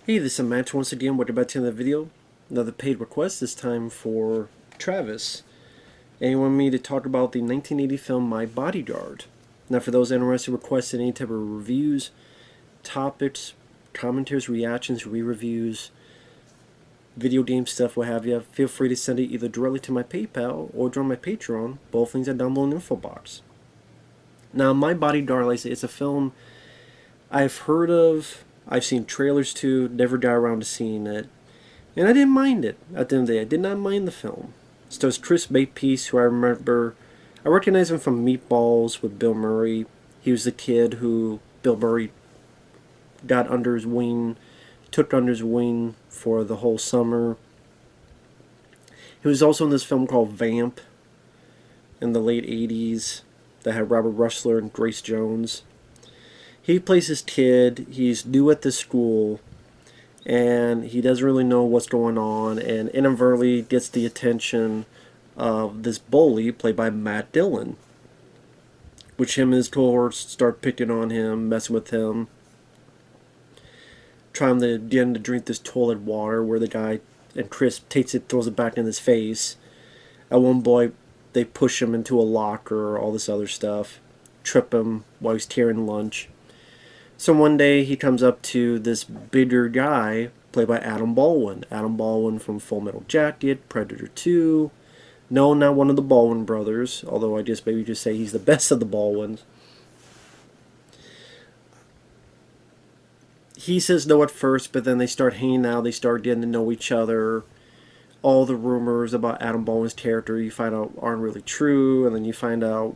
Hey, this is Matt once again. Welcome back to another video. Another paid request, this time for Travis. And he wanted me to talk about the 1980 film My Bodyguard. Now, for those interested in requesting any type of reviews, topics, commentaries, reactions, re-reviews, video game stuff, what have you, feel free to send it either directly to my PayPal or join my Patreon. Both links are down below in the info box. Now, My Bodyguard, like I say, it's a film I've heard of. I've seen trailers to, never got around to seeing it. And I didn't mind it. At the end of the day, I did not mind the film. It stars Chris Makepeace, who I recognize him from Meatballs with Bill Murray. He was the kid who Bill Murray got under his wing, took under his wing for the whole summer. He was also in this film called Vamp in the late 80s that had Robert Russler and Grace Jones. He plays this kid, he's new at this school, and he doesn't really know what's going on, and inadvertently gets the attention of this bully played by Matt Dillon, which him and his cohorts start picking on him, messing with him, trying to get him to drink this toilet water where the guy, and Chris takes it, throws it back in his face. At one point, they push him into a locker, all this other stuff, trip him while he's tearing lunch. So one day he comes up to this bigger guy, played by Adam Baldwin. Adam Baldwin from Full Metal Jacket, Predator 2. No, not one of the Baldwin brothers, although I just maybe just say he's the best of the Baldwins. He says no at first, but then they start hanging out, they start getting to know each other. All the rumors about Adam Baldwin's character you find out aren't really true, and then you find out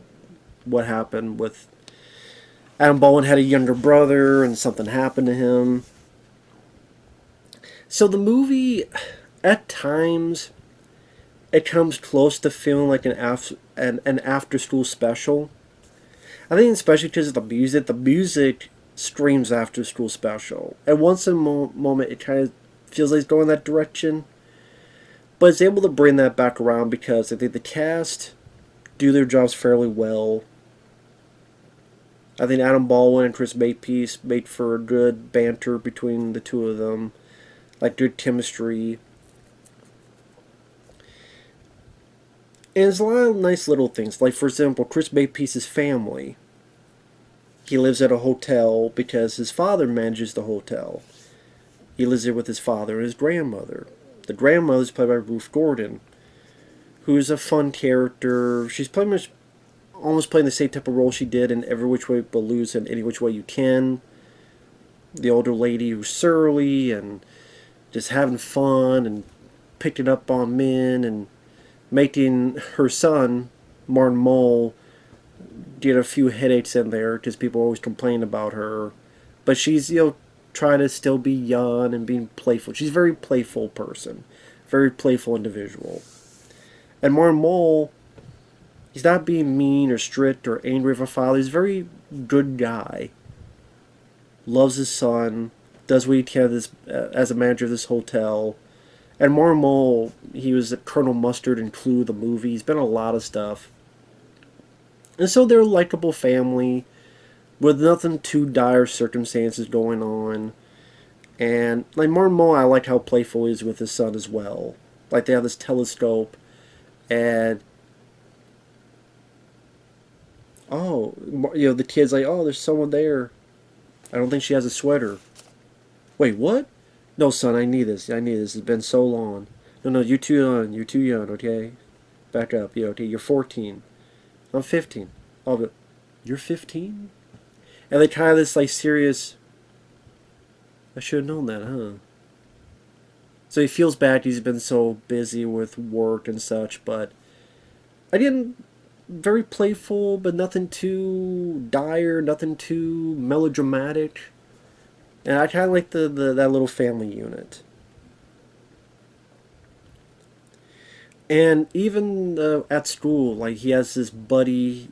what happened with Adam Baldwin had a younger brother and something happened to him. So the movie, at times, it comes close to feeling like an after-school special. I think especially because of the music screams after-school special. And once in a moment, it kind of feels like it's going that direction. But it's able to bring that back around because I think the cast do their jobs fairly well. I think Adam Baldwin and Chris Makepeace made for a good banter between the two of them. Like good chemistry. And there's a lot of nice little things. Like, for example, Chris Makepeace's family. He lives at a hotel because his father manages the hotel. He lives there with his father and his grandmother. The grandmother is played by Ruth Gordon, who's a fun character. She's pretty much almost playing the same type of role she did in Every Which Way But Loose and Any Which Way You Can. The older lady who's surly and just having fun and picking up on men and making her son, Martin Mull, get a few headaches in there because people always complain about her. But she's, trying to still be young and being playful. She's a very playful person. Very playful individual. And Martin Mull, he's not being mean or strict or angry with her father. He's a very good guy. Loves his son. Does what he can as a manager of this hotel. And Martin Mull, he was Colonel Mustard in Clue, the movie. He's been in a lot of stuff. And so they're a likable family with nothing too dire circumstances going on. And like Martin Mull, I like how playful he is with his son as well. Like they have this telescope and the kid's like, oh, there's someone there. I don't think she has a sweater. Wait, what? No, son, I need this. It's been so long. No, you're too young. You're too young, okay? Back up. Okay, you're 14. I'm 15. Oh, but you're 15? And they kind of this, like, serious, I should have known that, huh? So he feels bad he's been so busy with work and such, but again, very playful, but nothing too dire, nothing too melodramatic. And I kind of like that little family unit. And even at school, like he has this buddy.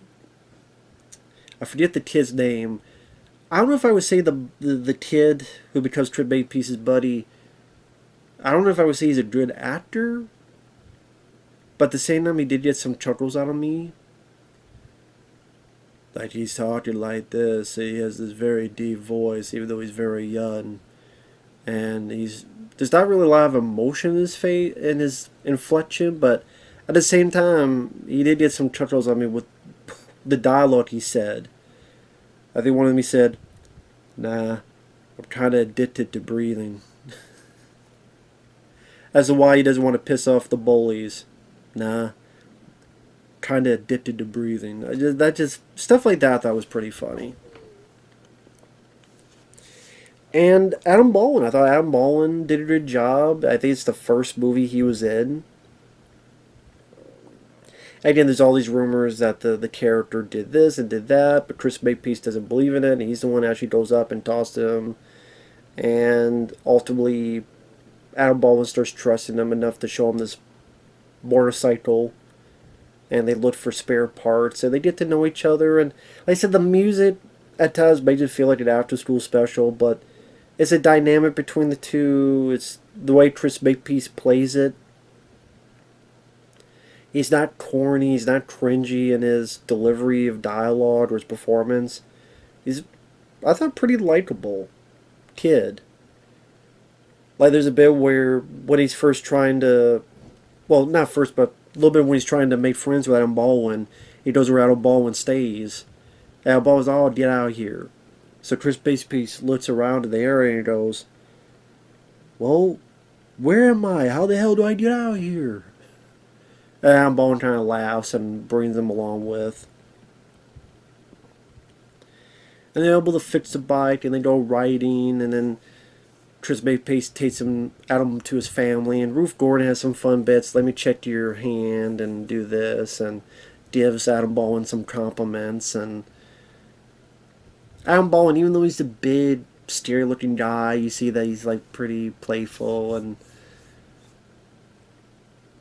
I forget the kid's name. I don't know if I would say the kid who becomes Chris Makepeace's buddy. I don't know if I would say he's a good actor. But at the same time, he did get some chuckles out of me. Like he's talking like this. He has this very deep voice, even though he's very young. and there's not really a lot of emotion in his face, in his inflection, but at the same time, he did get some chuckles. I mean, with the dialogue he said. I think one of them he said, "Nah, I'm kind of addicted to breathing." As to why he doesn't want to piss off the bullies. Nah, kind of addicted to breathing. That just stuff like that I thought was pretty funny. And Adam Baldwin, I thought Adam Baldwin did a good job. I think it's the first movie he was in. Again, there's all these rumors that the character did this and did that, but Chris Makepeace doesn't believe in it, and he's the one that actually goes up and talks to him. And ultimately, Adam Baldwin starts trusting him enough to show him this motorcycle, and they look for spare parts, and they get to know each other. And like I said, the music at times makes it feel like an after-school special, but it's a dynamic between the two. It's the way Chris Makepeace plays it. He's not corny, he's not cringy in his delivery of dialogue or his performance. He's, I thought, pretty likable kid. Like, there's a bit where when he's first trying to, well, not first, but a little bit when he's trying to make friends with Adam Baldwin, he goes where Adam Baldwin stays. Adam Baldwin's, oh, get out of here. So Chris Makepeace looks around in the area and he goes, well, where am I? How the hell do I get out of here? And Adam Baldwin kind of laughs and brings them along with. And they're able to fix the bike and they go riding, and then Chris Makepeace takes Adam to his family, and Ruth Gordon has some fun bits. Let me check your hand and do this, and gives Adam Baldwin some compliments. And Adam Baldwin, even though he's a big, scary-looking guy, you see that he's like pretty playful, and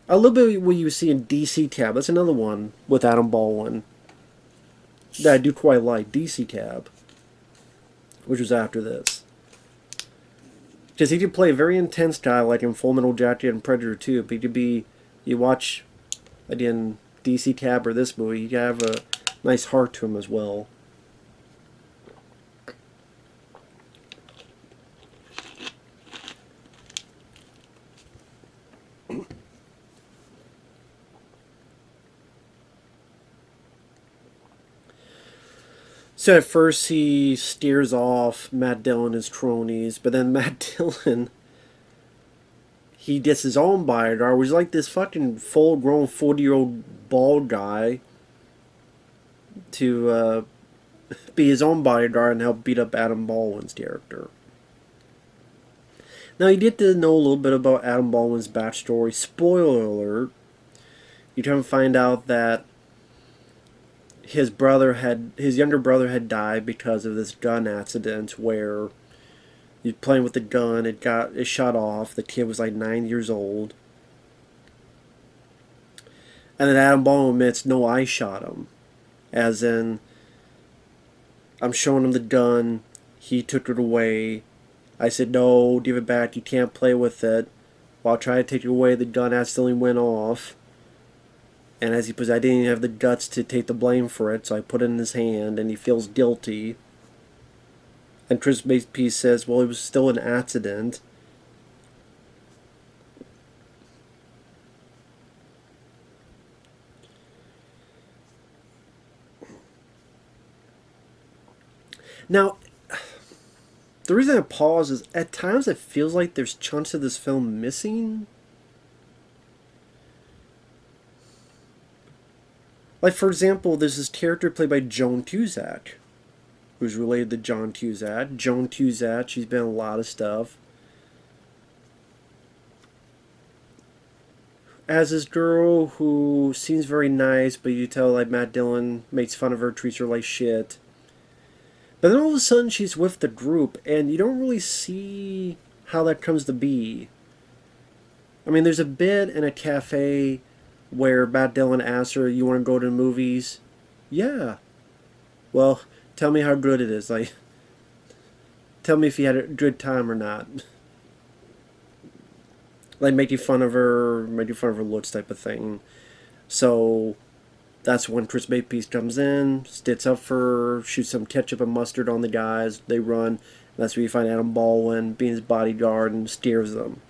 a little bit what you see in DC Cab. That's another one with Adam Baldwin that I do quite like, DC Cab, which was after this. Because he could play a very intense guy like in Full Metal Jacket and Predator 2, but he could be, you watch, again, DC Cab or this movie, you gotta have a nice heart to him as well. So at first he steers off Matt Dillon and his cronies, but then Matt Dillon, he gets his own bodyguard, which is like this fucking full-grown 40-year-old bald guy, to be his own bodyguard and help beat up Adam Baldwin's character. Now you get to know a little bit about Adam Baldwin's backstory. Spoiler alert. You try to find out that his younger brother had died because of this gun accident where he's playing with the gun, it shot off. The kid was like 9 years old. And then Adam Baldwin admits, no, I shot him. As in, I'm showing him the gun, he took it away. I said, no, give it back, you can't play with it. While trying to take it away, the gun accidentally went off. And as he puts, I didn't even have the guts to take the blame for it, so I put it in his hand, and he feels guilty. And Chris Makepeace says, well, it was still an accident. Now, the reason I pause is, at times it feels like there's chunks of this film missing. Like, for example, there's this character played by Joan Cusack, who's related to John Cusack. Joan Cusack, she's been in a lot of stuff. As this girl who seems very nice, but you tell, like, Matt Dillon makes fun of her, treats her like shit. But then all of a sudden she's with the group, and you don't really see how that comes to be. I mean, there's a bit in a cafe where Matt Dillon asks her, you want to go to the movies? Yeah. Well, tell me how good it is. Like, tell me if you had a good time or not. Like, making fun of her looks type of thing. So, that's when Chris Makepeace comes in, sticks up for her, shoots some ketchup and mustard on the guys, they run. That's where you find Adam Baldwin being his bodyguard and steers them.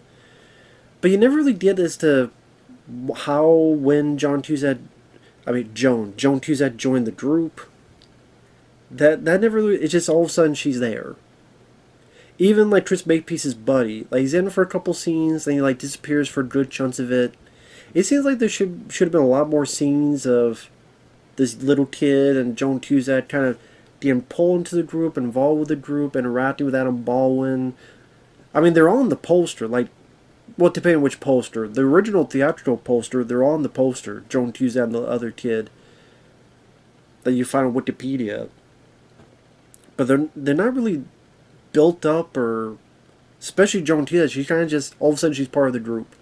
But you never really get as to how, when Joan Cusack joined the group. That never really, it's just all of a sudden she's there. Even like Chris Makepeace's buddy, like he's in it for a couple scenes, then he like disappears for good chunks of it. It seems like there should have been a lot more scenes of this little kid and Joan Cusack kind of being pulled into the group, involved with the group, interacting with Adam Baldwin. I mean, they're all on the poster. Like, well, depending on which poster. The original theatrical poster, they're all on the poster. Joan Cusack and the other kid that you find on Wikipedia. But they're not really built up, or especially Joan Cusack. She's kind of just all of a sudden she's part of the group,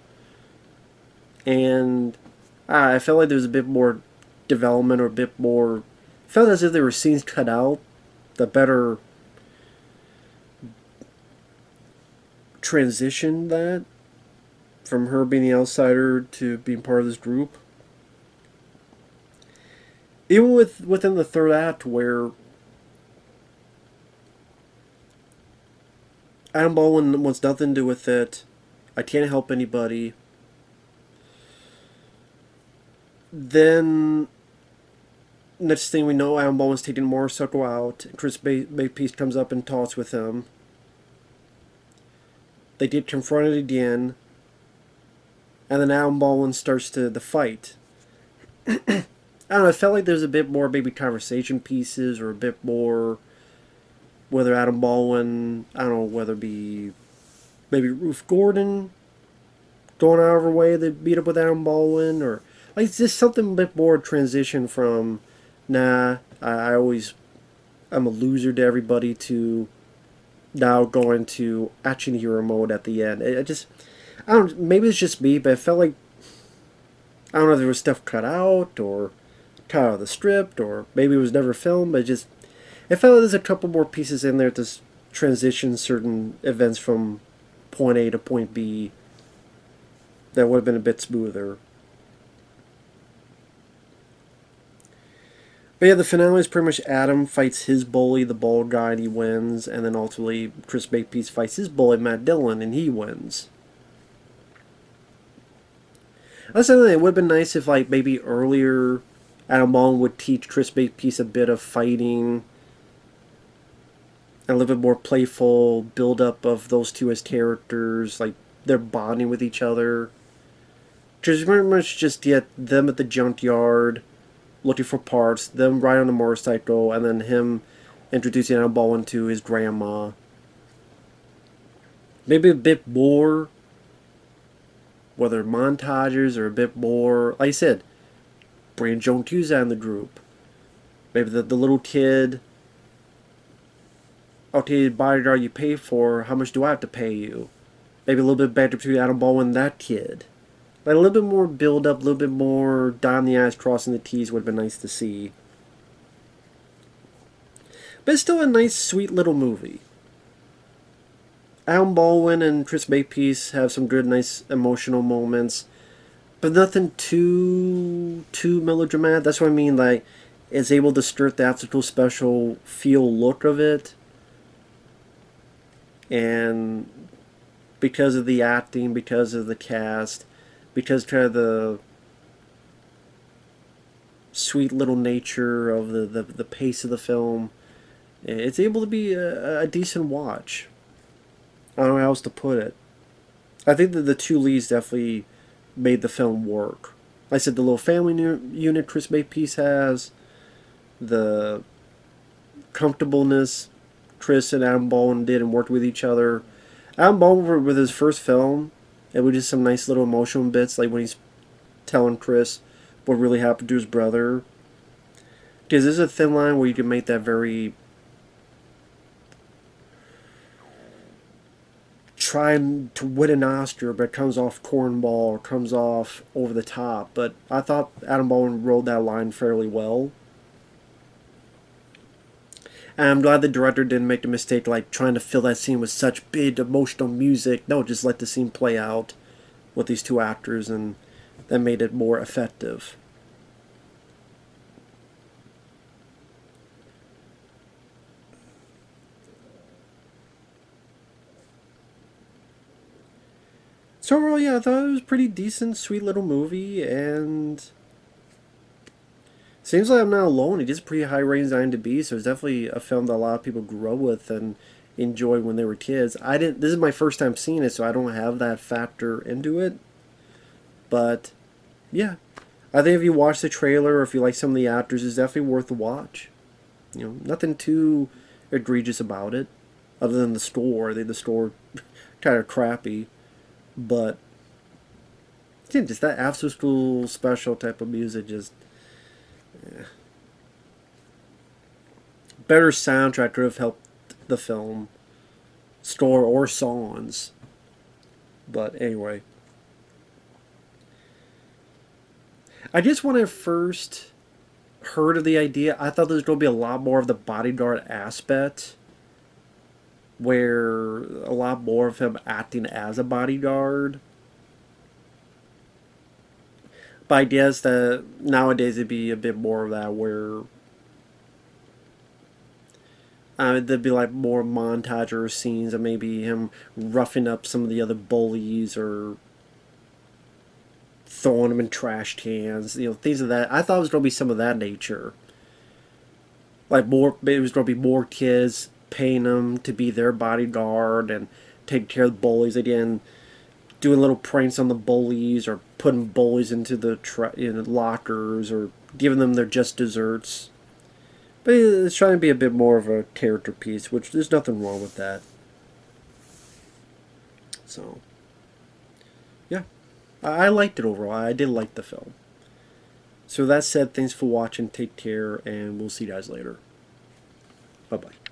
and I felt like there was a bit more development, or a bit more. Felt as if there were scenes cut out that better transition that from her being the outsider to being part of this group. Even within the third act, where Adam Baldwin wants nothing to do with it. I can't help anybody. Then, next thing we know, Adam Baldwin's taking a motorcycle out. Chris Makepeace comes up and talks with him. They get confronted again. And then Adam Baldwin starts the fight. I don't know, I felt like there's a bit more maybe conversation pieces, or a bit more, whether Adam Baldwin, I don't know, whether it be maybe Ruth Gordon going out of her way to beat up with Adam Baldwin, or like it's just something a bit more transition from, I'm a loser to everybody, to now going to action hero mode at the end. I don't, maybe it's just me, but it felt like, I don't know if there was stuff cut out, or cut out of the script, or maybe it was never filmed, but it felt like there's a couple more pieces in there to transition certain events from point A to point B that would have been a bit smoother. But yeah, the finale is pretty much Adam fights his bully, the bald guy, and he wins. And then ultimately, Chris Makepeace fights his bully, Matt Dillon, and he wins. I was saying it would have been nice if, like, maybe earlier Adam Baldwin would teach Chris Makepeace a bit of fighting, and a little bit more playful build-up of those two as characters, like they're bonding with each other. Because very much just get them at the junkyard looking for parts, them riding on a motorcycle, and then him introducing Adam Baldwin to his grandma. Maybe a bit more, whether montages or a bit more, like I said, bring Joan Cusack in the group. Maybe the little kid, okay, bodyguard you pay for, how much do I have to pay you? Maybe a little bit better between Adam Baldwin and that kid. Like a little bit more build up, a little bit more dotting the I's, crossing the T's would have been nice to see. But it's still a nice, sweet little movie. Alan Baldwin and Chris Makepeace have some good, nice, emotional moments, but nothing too melodramatic. That's what I mean. Like, it's able to skirt the after-school special feel look of it, and because of the acting, because of the cast, because kind of the sweet little nature of the pace of the film, it's able to be a decent watch. I don't know how else to put it. I think that the two leads definitely made the film work. Like I said, the little family unit Chris Makepeace has, the comfortableness Chris and Adam Baldwin did and worked with each other. Adam Baldwin, with his first film, it was just some nice little emotional bits, like when he's telling Chris what really happened to his brother. Because there's a thin line where you can make that very trying to win an Oscar, but it comes off cornball or comes off over the top. But I thought Adam Baldwin rode that line fairly well. And I'm glad the director didn't make the mistake like trying to fill that scene with such big emotional music. No, just let the scene play out with these two actors, and that made it more effective. So overall, yeah, I thought it was a pretty decent, sweet little movie, and seems like I'm not alone. It gets pretty high ratings on IMDb, so it's definitely a film that a lot of people grew up with and enjoyed when they were kids. I didn't. This is my first time seeing it, so I don't have that factor into it. But yeah, I think if you watch the trailer or if you like some of the actors, it's definitely worth a watch. You know, nothing too egregious about it, other than the score. I think the score kind of crappy, but yeah, just that after school special type of music, just better soundtrack could have helped the film, score or songs. But anyway, I just when I first heard of the idea, I thought there was going to be a lot more of the bodyguard aspect, where a lot more of him acting as a bodyguard. But I guess that nowadays it'd be a bit more of that, where there'd be like more montage or scenes of maybe him roughing up some of the other bullies or throwing them in trash cans, you know, things of that. I thought it was going to be some of that nature. Like more, it was going to be more kids paying them to be their bodyguard and take care of the bullies again, doing little pranks on the bullies or putting bullies into the lockers or giving them their just desserts. But it's trying to be a bit more of a character piece, which there's nothing wrong with that. So, yeah. I liked it overall. I did like the film. So that said, thanks for watching. Take care, and we'll see you guys later. Bye-bye.